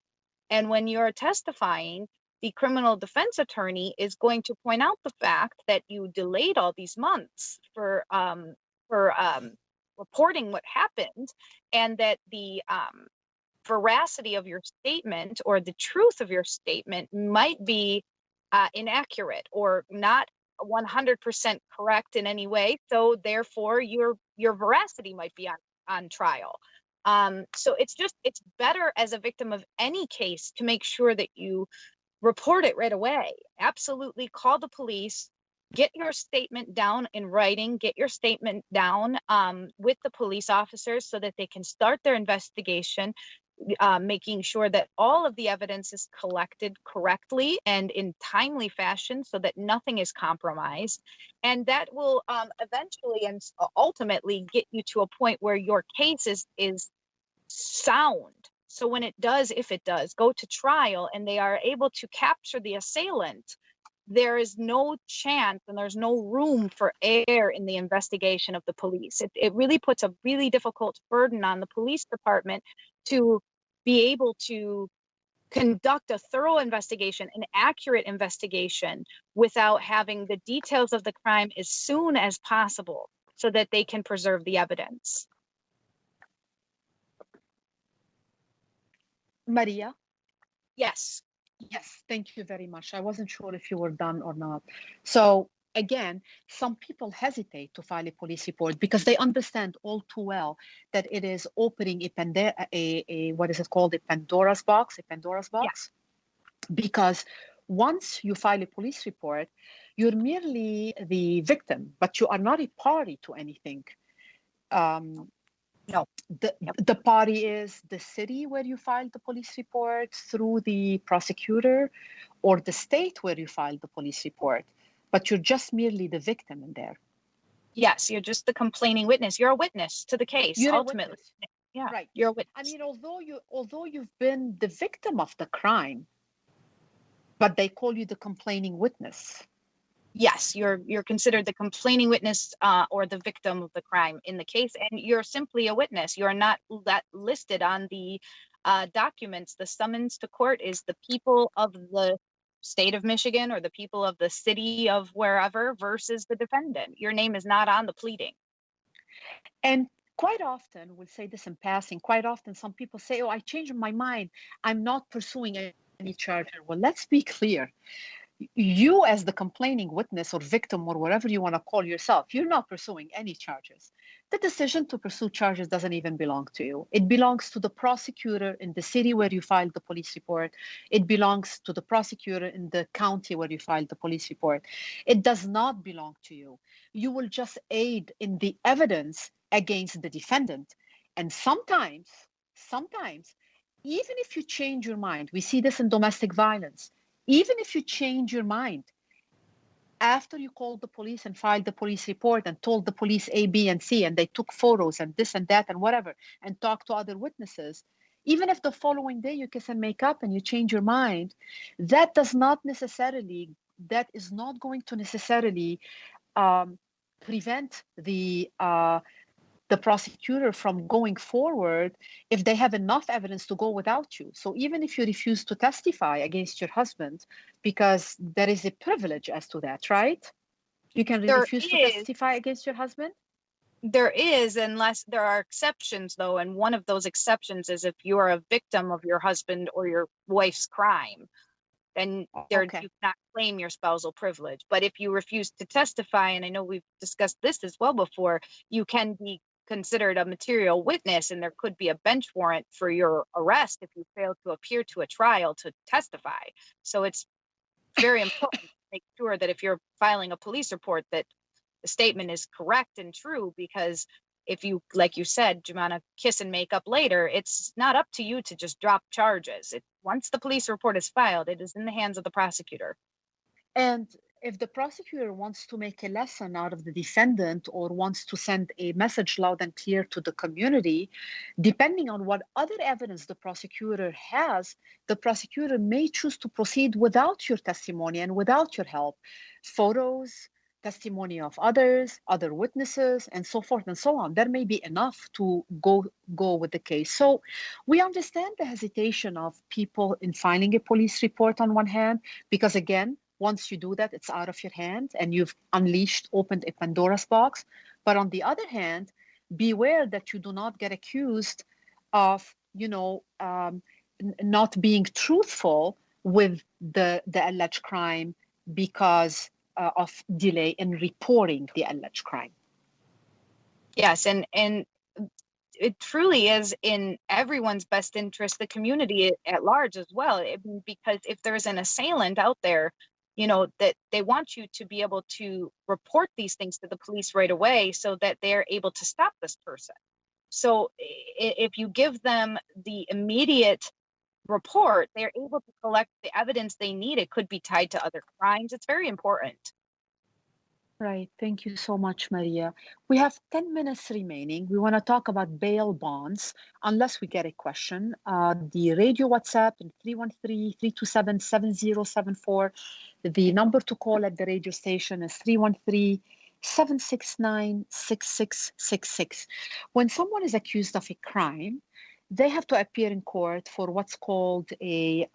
And when you're testifying, the criminal defense attorney is going to point out the fact that you delayed all these months for reporting what happened, and that the veracity of your statement, or the truth of your statement, might be inaccurate or not 100% correct in any way. So therefore, your veracity might be on trial. So it's better as a victim of any case to make sure that you report it right away. Absolutely, call the police, get your statement down in writing, get your statement down with the police officers so that they can start their investigation, making sure that all of the evidence is collected correctly and in timely fashion so that nothing is compromised. And that will eventually and ultimately get you to a point where your case is sound. So when it does, if it does, go to trial and they are able to capture the assailant, there is no chance and there's no room for error in the investigation of the police. It really puts a really difficult burden on the police department to be able to conduct a thorough investigation, an accurate investigation, without having the details of the crime as soon as possible so that they can preserve the evidence. Maria? Yes. Yes, thank you very much. I wasn't sure if you were done or not. So again, some people hesitate to file a police report because they understand all too well that it is opening what is it called? A Pandora's box. Yeah. Because once you file a police report, you're merely the victim, but you are not a party to anything. No. The party is the city where you filed the police report through the prosecutor, or the state where you filed the police report, but you're just merely the victim in there. Yes, you're just the complaining witness. You're a witness to the case, You're ultimately. Yeah, right. You're a witness. I mean, although you've been the victim of the crime, but they call you the complaining witness. Yes, you're considered the complaining witness or the victim of the crime in the case, and you're simply a witness. You're not that listed on the documents. The summons to court is the people of the state of Michigan or the people of the city of wherever versus the defendant. Your name is not on the pleading. And quite often, we'll say this in passing, quite often some people say, oh, I changed my mind. I'm not pursuing any charge. Well, let's be clear. You as the complaining witness or victim or whatever you want to call yourself, you're not pursuing any charges. The decision to pursue charges doesn't even belong to you. It belongs to the prosecutor in the city where you filed the police report. It belongs to the prosecutor in the county where you filed the police report. It does not belong to you. You will just aid in the evidence against the defendant. And sometimes, even if you change your mind, we see this in domestic violence, even if you change your mind after you called the police and filed the police report and told the police A, B, and C, and they took photos and this and that and whatever, and talked to other witnesses, even if the following day you kiss and make up and you change your mind, that is not going to necessarily prevent the prosecutor from going forward if they have enough evidence to go without you. So even if you refuse to testify against your husband, because there is a privilege as to that, right? You can refuse to testify against your husband? There is, unless there are exceptions, though. And one of those exceptions is if you are a victim of your husband or your wife's crime, then you cannot claim your spousal privilege. But if you refuse to testify, and I know we've discussed this as well before, you can be considered a material witness, and there could be a bench warrant for your arrest if you fail to appear to a trial to testify. So it's very important to make sure that if you're filing a police report, that the statement is correct and true, because if you, like you said, Joumana, kiss and make up later, it's not up to you to just drop charges. Once the police report is filed, it is in the hands of the prosecutor. And if the prosecutor wants to make a lesson out of the defendant or wants to send a message loud and clear to the community, depending on what other evidence the prosecutor has, the prosecutor may choose to proceed without your testimony and without your help. Photos, testimony of others, other witnesses, and so forth and so on. There may be enough to go with the case. So we understand the hesitation of people in filing a police report on one hand, because again, once you do that, it's out of your hand and you've opened a Pandora's box. But on the other hand, beware that you do not get accused of, not being truthful with the alleged crime because of delay in reporting the alleged crime. Yes, and it truly is in everyone's best interest, the community at large as well, because if there's an assailant out there, that they want you to be able to report these things to the police right away so that they're able to stop this person. So if you give them the immediate report, they're able to collect the evidence they need. It could be tied to other crimes. It's very important. Right. Thank you so much, Maria. We have 10 minutes remaining. We want to talk about bail bonds, unless we get a question. The radio WhatsApp in 313-327-7074. The number to call at the radio station is 313-769-6666. When someone is accused of a crime, they have to appear in court for what's called a,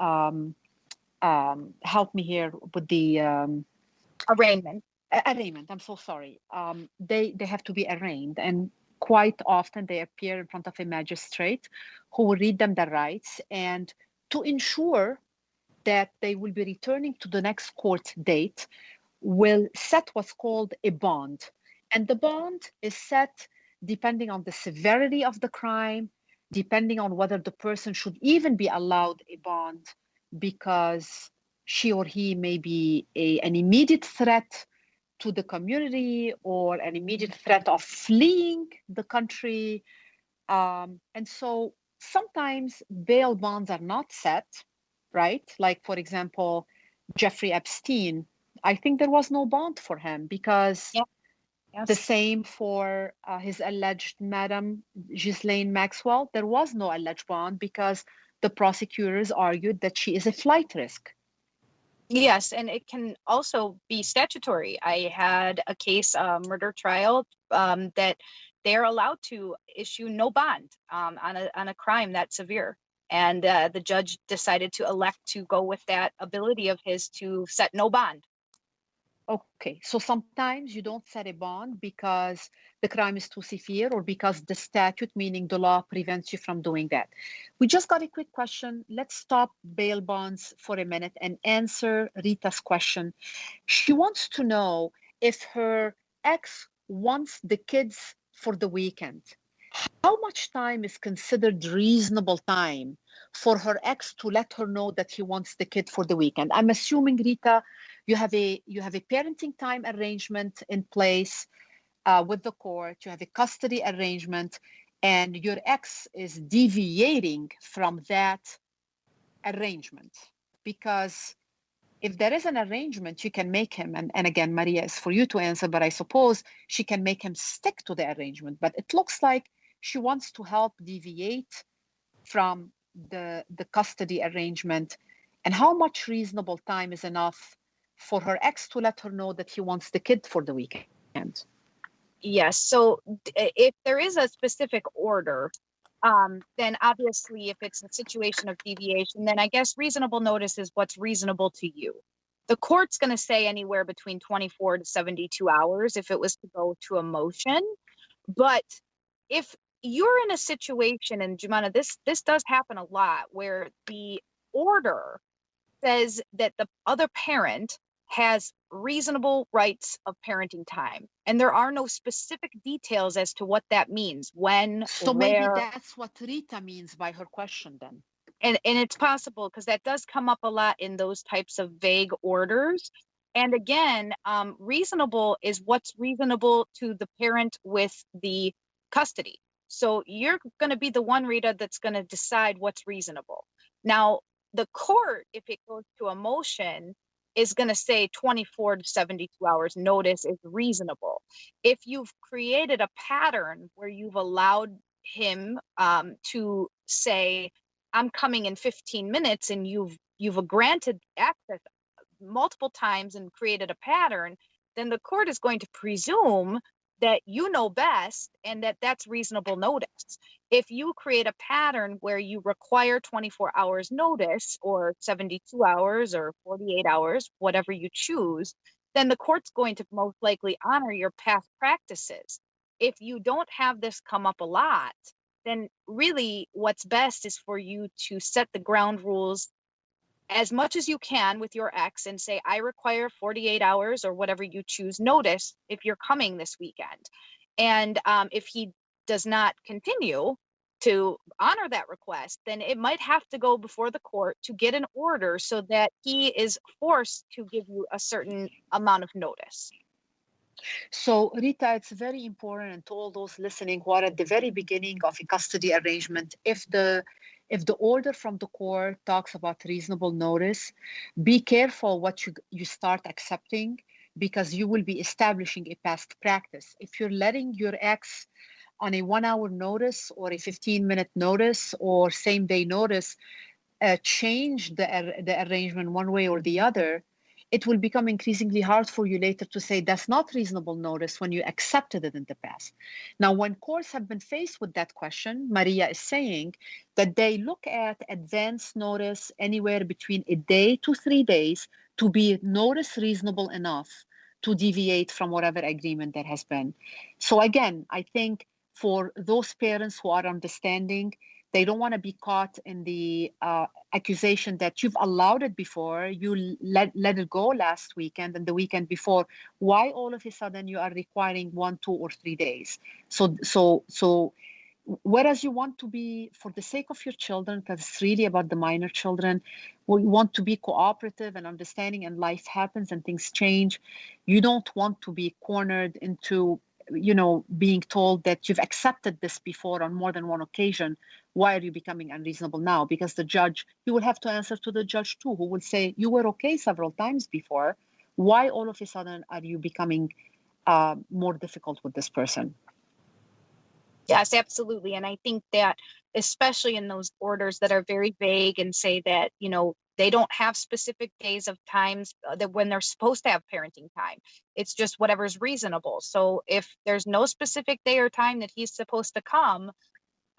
help me here with the... arraignment. Arraignment, I'm so sorry. They have to be arraigned, and quite often they appear in front of a magistrate who will read them their rights, and to ensure that they will be returning to the next court date, will set what's called a bond. And the bond is set depending on the severity of the crime, depending on whether the person should even be allowed a bond because she or he may be an immediate threat to the community or an immediate threat of fleeing the country. And so sometimes bail bonds are not set, right? Like, for example, Jeffrey Epstein, I think there was no bond for him because the same for his alleged Madam Ghislaine Maxwell. There was no alleged bond because the prosecutors argued that she is a flight risk. Yes, and it can also be statutory. I had a case, murder trial, that they're allowed to issue no bond on a crime that severe. And the judge decided to elect to go with that ability of his to set no bond. Okay, so sometimes you don't set a bond because the crime is too severe or because the statute, meaning the law, prevents you from doing that. We just got a quick question. Let's stop bail bonds for a minute and answer Rita's question. She wants to know if her ex wants the kids for the weekend. How much time is considered reasonable time for her ex to let her know that he wants the kid for the weekend? I'm assuming, Rita, you have a parenting time arrangement in place with the court. You have a custody arrangement, and your ex is deviating from that arrangement. Because if there is an arrangement, you can make him, and again, Maria, is for you to answer, but I suppose she can make him stick to the arrangement. But it looks like she wants to help deviate from the custody arrangement. And how much reasonable time is enough for her ex to let her know that he wants the kid for the weekend? Yes. So if there is a specific order, then obviously if it's a situation of deviation, then I guess reasonable notice is what's reasonable to you. The court's going to say anywhere between 24 to 72 hours if it was to go to a motion. But if you're in a situation, and Joumana, this does happen a lot, where the order says that the other parent has reasonable rights of parenting time, and there are no specific details as to what that means, when, So where. maybe that's what Rita means by her question then. And it's possible, because that does come up a lot in those types of vague orders. And again, reasonable is what's reasonable to the parent with the custody. So you're going to be the one, Rita, that's going to decide what's reasonable. Now, the court, if it goes to a motion, is going to say 24 to 72 hours notice is reasonable. If you've created a pattern where you've allowed him to say, I'm coming in 15 minutes, and you've granted access multiple times and created a pattern, then the court is going to presume that you know best and that that's reasonable notice. If you create a pattern where you require 24 hours notice, or 72 hours or 48 hours, whatever you choose, then the court's going to most likely honor your past practices. If you don't have this come up a lot, then really what's best is for you to set the ground rules as much as you can with your ex and say, I require 48 hours or whatever you choose notice if you're coming this weekend. And if he does not continue to honor that request, then it might have to go before the court to get an order so that he is forced to give you a certain amount of notice. So, Rita, it's very important to all those listening who are at the very beginning of a custody arrangement. If the order from the court talks about reasonable notice, be careful what you start accepting, because you will be establishing a past practice. If you're letting your ex on a 1-hour notice or a 15-minute notice or same-day notice change the arrangement one way or the other, it will become increasingly hard for you later to say that's not reasonable notice when you accepted it in the past. Now, when courts have been faced with that question, Maria is saying that they look at advance notice anywhere between a day to 3 days to be notice reasonable enough to deviate from whatever agreement there has been. So again, I think for those parents who are understanding, they don't want to be caught in the accusation that you've allowed it before, you let it go last weekend and the weekend before. Why all of a sudden you are requiring 1, 2, or 3 days? So whereas you want to be, for the sake of your children, because it's really about the minor children, we want to be cooperative and understanding, and life happens and things change. You don't want to be cornered into being told that you've accepted this before on more than one occasion. Why are you becoming unreasonable now? Because the judge, you will have to answer to the judge too, who will say, you were okay several times before. Why all of a sudden are you becoming more difficult with this person? Yes, absolutely. And I think that especially in those orders that are very vague and say that, they don't have specific days of times that when they're supposed to have parenting time. It's just whatever's reasonable. So if there's no specific day or time that he's supposed to come,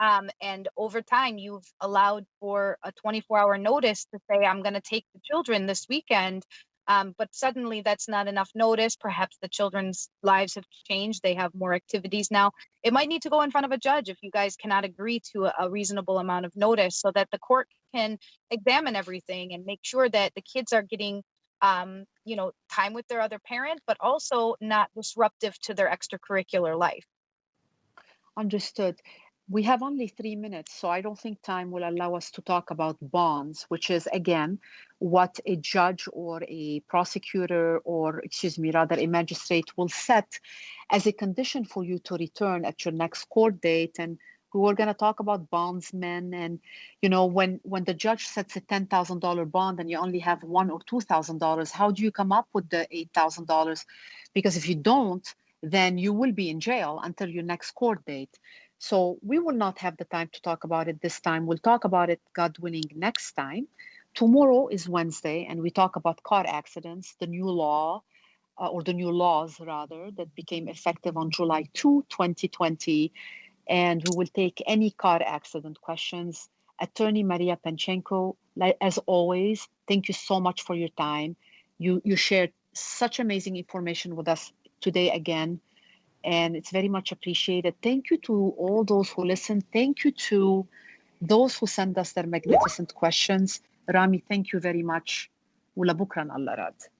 and over time you've allowed for a 24-hour notice to say, I'm going to take the children this weekend, but suddenly that's not enough notice. Perhaps the children's lives have changed. They have more activities now. It might need to go in front of a judge if you guys cannot agree to a reasonable amount of notice, so that the court can examine everything and make sure that the kids are getting time with their other parent, but also not disruptive to their extracurricular life. Understood. We have only 3 minutes, so I don't think time will allow us to talk about bonds, which is, again, what a judge or a prosecutor or, rather a magistrate will set as a condition for you to return at your next court date. And we were going to talk about bondsmen. And, when the judge sets a $10,000 bond and you only have $1,000 or $2,000, how do you come up with the $8,000? Because if you don't, then you will be in jail until your next court date. So we will not have the time to talk about it this time. We'll talk about it, God willing, next time. Tomorrow is Wednesday, and we talk about car accidents, the new law, or the new laws rather, that became effective on July 2, 2020. And we will take any car accident questions. Attorney Maria Panchenko, as always, thank you so much for your time. You shared such amazing information with us today again, and it's very much appreciated. Thank you to all those who listen. Thank you to those who send us their magnificent questions. Rami, thank you very much. ولبكرة الله راد.